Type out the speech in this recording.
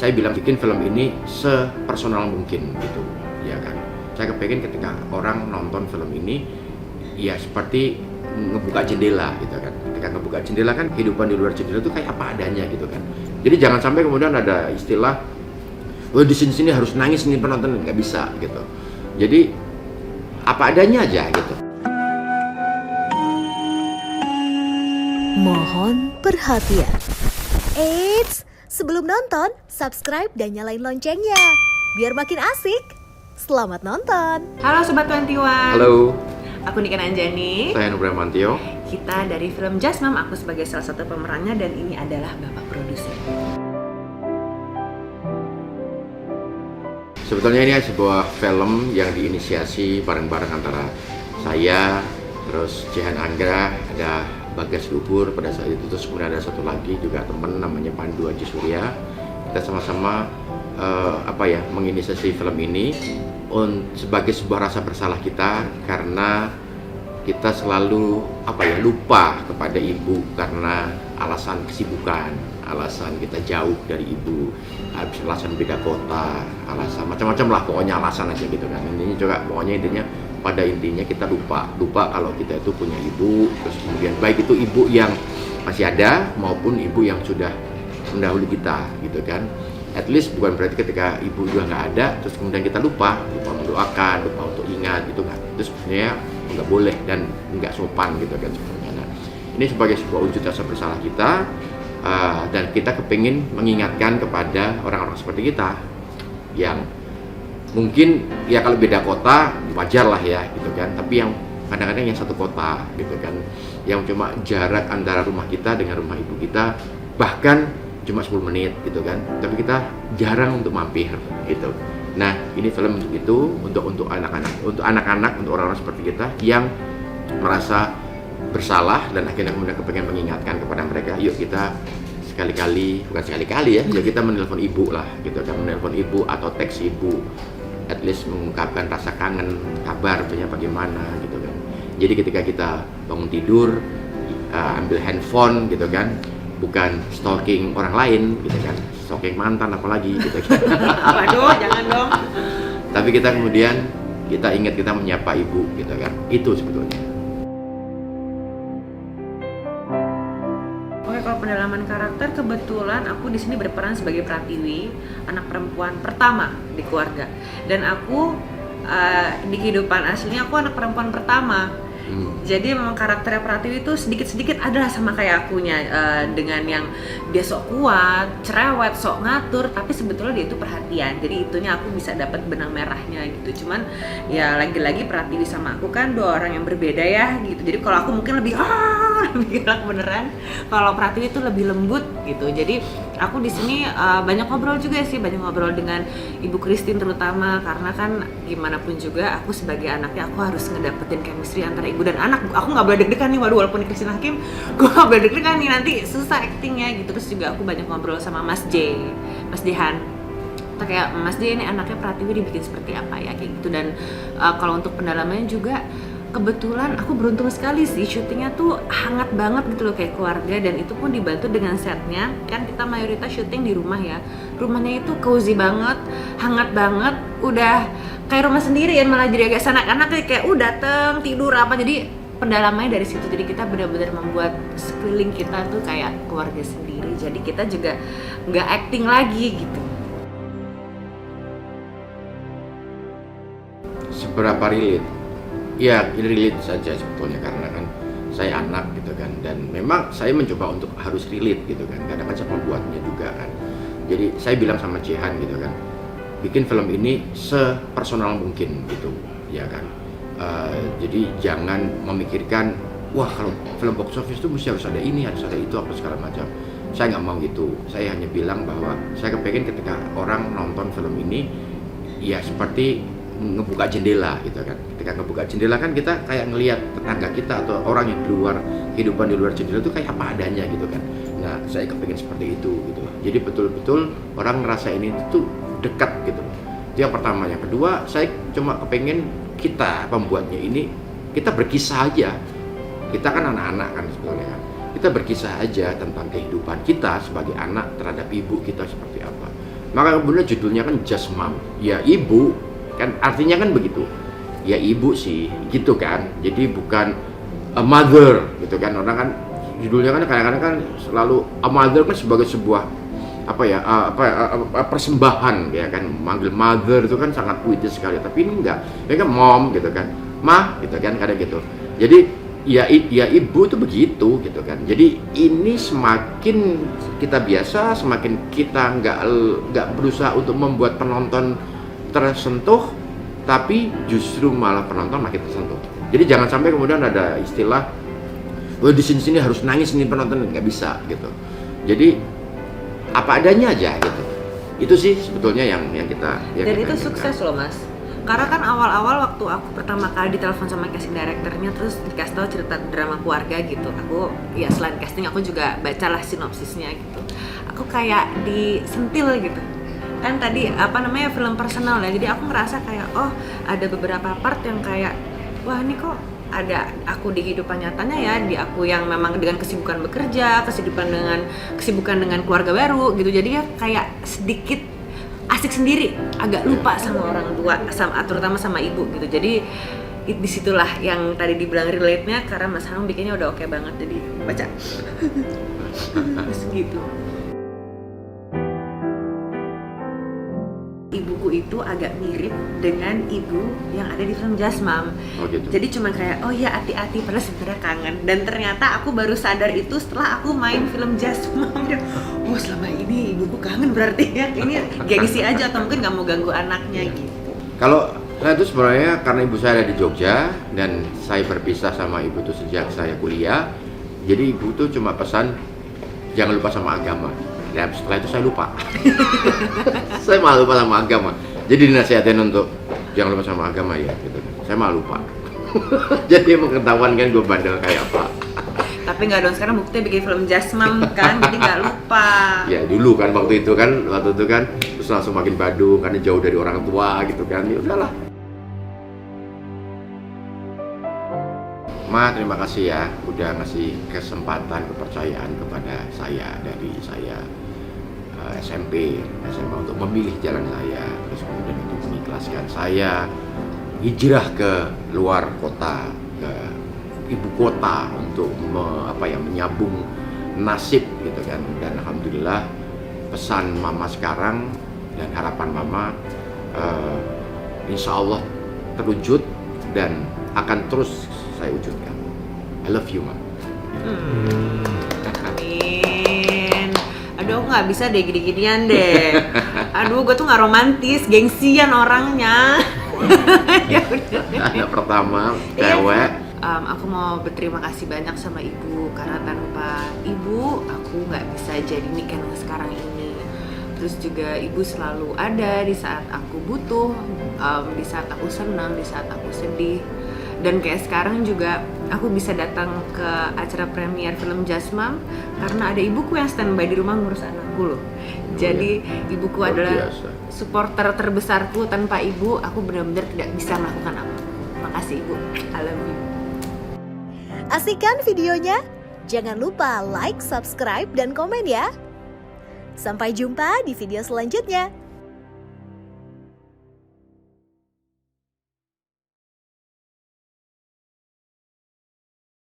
saya bilang bikin film ini sepersonal mungkin gitu, ya kan. Saya kepengen ketika orang nonton film ini, ya seperti ngebuka jendela gitu kan. Ketika ngebuka jendela kan kehidupan di luar jendela itu kayak apa adanya gitu kan. Jadi jangan sampai kemudian ada istilah, oh di sini harus nangis nih penonton, nggak bisa gitu. Jadi apa adanya aja gitu. Mohon perhatian. Eits, sebelum nonton, subscribe dan nyalain loncengnya biar makin asik. Selamat nonton. Halo Sobat 21. Halo, Aku Niken Anjani. saya Nugra Mantio. Kita dari film Just Mom, aku sebagai salah satu pemerannya dan ini adalah Bapak Produser. Sebetulnya ini sebuah film yang diinisiasi bareng-bareng antara saya, terus Jehan Anggra, ada Bagas Luhur pada saat itu, terus kemudian ada satu lagi juga teman namanya Pandu Aji Surya. Kita sama-sama menginisiasi film ini sebagai sebuah rasa bersalah kita karena kita selalu lupa kepada ibu karena alasan kesibukan, alasan kita jauh dari ibu, alasan beda kota, alasan macam-macam lah, pokoknya alasan aja gitu kan. Intinya pada intinya kita lupa kalau kita itu punya ibu, terus kemudian baik itu ibu yang masih ada maupun ibu yang sudah mendahului kita gitu kan. At least bukan berarti ketika ibu juga nggak ada terus kemudian kita lupa mendoakan, lupa untuk ingat gitu kan. Itu sebenarnya nggak boleh dan nggak sopan gitu kan sebenarnya. Nah, ini sebagai sebuah wujud rasa bersalah kita, dan kita kepingin mengingatkan kepada orang-orang seperti kita yang mungkin ya kalau beda kota wajar lah ya gitu kan, tapi yang kadang-kadang yang satu kota gitu kan, yang cuma jarak antara rumah kita dengan rumah ibu kita bahkan cuma 10 menit gitu kan, tapi kita jarang untuk mampir gitu. Nah, ini film untuk itu, untuk anak-anak, untuk orang-orang seperti kita yang merasa bersalah dan akhirnya kemudian kepengen mengingatkan kepada mereka, yuk kita bukan sekali-kali ya kita menelpon ibu lah gitu kan, menelpon ibu atau teks ibu, at least mengungkapkan rasa kangen, kabar punya bagaimana gitu kan. Jadi ketika kita bangun tidur, ambil handphone gitu kan, bukan stalking orang lain gitu kan, stalking mantan apalagi gitu kan. Waduh, jangan dong. Tapi kita kemudian kita ingat kita menyapa ibu gitu kan, itu sebetulnya. Oke, kalau pendalaman karakter, kebetulan aku di sini berperan sebagai Pratiwi, anak perempuan pertama di keluarga. Dan aku di kehidupan aslinya aku anak perempuan pertama. Jadi memang karakternya Pratiwi itu sedikit-sedikit adalah sama kayak akunya, dengan yang dia sok kuat, cerewet, sok ngatur, tapi sebetulnya dia itu perhatian. Jadi itunya aku bisa dapat benang merahnya gitu. Cuman ya lagi-lagi Pratiwi sama aku kan dua orang yang berbeda ya gitu. Jadi kalau aku mungkin lebih galak beneran. Kalau Pratiwi itu lebih lembut gitu. Jadi aku di sini banyak ngobrol juga sih, banyak ngobrol dengan Ibu Christine terutama, karena kan gimana pun juga aku sebagai anaknya aku harus ngedapetin chemistry antara ibu dan anak. Aku nggak boleh deg-degan nih, waduh, walaupun Christine Hakim, gue nggak boleh deg-degan nih, nanti susah actingnya gitu. Terus juga aku banyak ngobrol sama Mas Jehan. Kayak Mas J ini anaknya Pratiwi dibikin seperti apa ya kayak gitu. Dan kalau untuk pendalamannya juga kebetulan aku beruntung sekali sih, syutingnya tuh hangat banget gitu loh, kayak keluarga. Dan itu pun dibantu dengan setnya, kan kita mayoritas syuting di rumah ya, rumahnya itu cozy banget, hangat banget, udah kayak rumah sendiri ya, malah jadi agak sanak-anak kayak dateng tidur apa. Jadi pendalamannya dari situ, jadi kita benar-benar membuat sekeliling kita tuh kayak keluarga sendiri, jadi kita juga nggak acting lagi gitu. Seberapa relate? Ya, relate saja sebetulnya karena kan saya anak gitu kan, dan memang saya mencoba untuk harus relate gitu kan, karena kan saya pembuatnya juga kan. Jadi saya bilang sama Jehan gitu kan, bikin film ini sepersonal mungkin gitu ya kan. Jadi jangan memikirkan wah kalau film box office itu mesti harus ada ini, harus ada itu, apa segala macam. Saya nggak mau gitu. Saya hanya bilang bahwa saya kepengen ketika orang nonton film ini ya seperti ngebuka jendela gitu kan. Ketika ngebuka jendela kan kita kayak ngelihat tetangga kita atau orang yang di luar, kehidupan di luar jendela itu kayak apa adanya gitu kan. Nah, saya kepengen seperti itu gitu. Jadi betul-betul orang ngerasa ini tuh dekat gitu. Itu yang pertama. Yang kedua, saya cuma kepengen kita pembuatnya ini kita berkisah aja. Kita kan anak-anak kan sebetulnya kan. Kita berkisah aja tentang kehidupan kita sebagai anak terhadap ibu kita seperti apa. Maka kemudian judulnya kan Just Mom, ya ibu, kan artinya kan begitu. Ya ibu sih, gitu kan. Jadi bukan a mother, gitu kan. Orang kan judulnya kan kadang-kadang kan selalu a mother kan sebagai sebuah persembahan ya kan, manggil mother itu kan sangat puitis sekali, tapi ini enggak, ini kan mom gitu kan, mah gitu kan, kadang gitu. Jadi ya ibu itu begitu gitu kan. Jadi ini semakin kita biasa, semakin kita nggak berusaha untuk membuat penonton tersentuh, tapi justru malah penonton makin tersentuh. Jadi jangan sampai kemudian ada istilah, oh di sini harus nangis nih penonton, nggak bisa gitu. Jadi apa adanya aja gitu. Itu sih sebetulnya yang kita dan kita itu inginkan. sukses loh Mas, karena kan awal-awal waktu aku pertama kali ditelepon sama casting directornya terus dikasih tahu cerita drama keluarga gitu, aku ya selain casting aku juga bacalah sinopsisnya gitu, aku kayak disentil gitu kan, tadi film personal ya, jadi aku ngerasa kayak oh ada beberapa part yang kayak wah ini kok ada aku di kehidupan nyatanya ya, di aku yang memang dengan kesibukan bekerja, kesibukan dengan keluarga baru gitu, jadi ya kayak sedikit asik sendiri, agak lupa sama orang tua, terutama sama ibu gitu. Jadi disitulah yang tadi dibilang relate-nya, karena Mas Hanung bikinnya udah oke banget, jadi baca terus gitu. Ibuku itu agak mirip dengan ibu yang ada di film Just Mom. Oh gitu. Jadi cuma kayak oh ya hati-hati, padahal sebenarnya kangen. Dan ternyata aku baru sadar itu setelah aku main film Just Mom. Oh selama ini ibuku kangen berarti ya. Ini gengsi aja atau mungkin nggak mau ganggu anaknya gitu. Kalau saya itu sebenarnya karena ibu saya ada di Jogja dan saya berpisah sama ibu itu sejak saya kuliah. Jadi ibu tuh cuma pesan jangan lupa sama agama. Ya setelah itu saya lupa. Saya malah lupa sama agama. Jadi dinasihatin untuk jangan lupa sama agama ya gitu. Saya malah lupa. Jadi mau ketahuan kan gue bandel kayak apa. Tapi nggak dong, sekarang buktinya bikin film Just Mom kan, jadi nggak lupa. Ya dulu kan waktu itu kan terus langsung makin badung karena jauh dari orang tua gitu kan. Ya udahlah. Ma, terima kasih ya udah ngasih kesempatan, kepercayaan kepada saya dari saya SMP, SMA untuk memilih jalan saya, terus kemudian untuk mengikhlaskan saya hijrah ke luar kota, ke ibu kota untuk menyambung nasib gitu kan. Dan alhamdulillah pesan mama sekarang dan harapan mama insya Allah terwujud dan akan terus saya wujudkan. I love you, Ma. Amin. Aduh, aku nggak bisa deh gini-ginian deh. Aduh, gue tuh nggak romantis, gengsian orangnya. Ya udah. Anak pertama, cewek. Aku mau berterima kasih banyak sama ibu, karena tanpa ibu aku nggak bisa jadi Niken yang sekarang ini. Terus juga ibu selalu ada di saat aku butuh, di saat aku senang, di saat aku sedih. Dan kayak sekarang juga aku bisa datang ke acara premier film Just Mom karena ada ibuku yang standby di rumah ngurus anakku loh. Jadi ibuku Luar adalah biasa. supporter terbesarku. Tanpa ibu aku benar-benar tidak bisa melakukan apa. Makasih ibu, I love you. Asik kan videonya? Jangan lupa like, subscribe, dan komen ya. Sampai jumpa di video selanjutnya.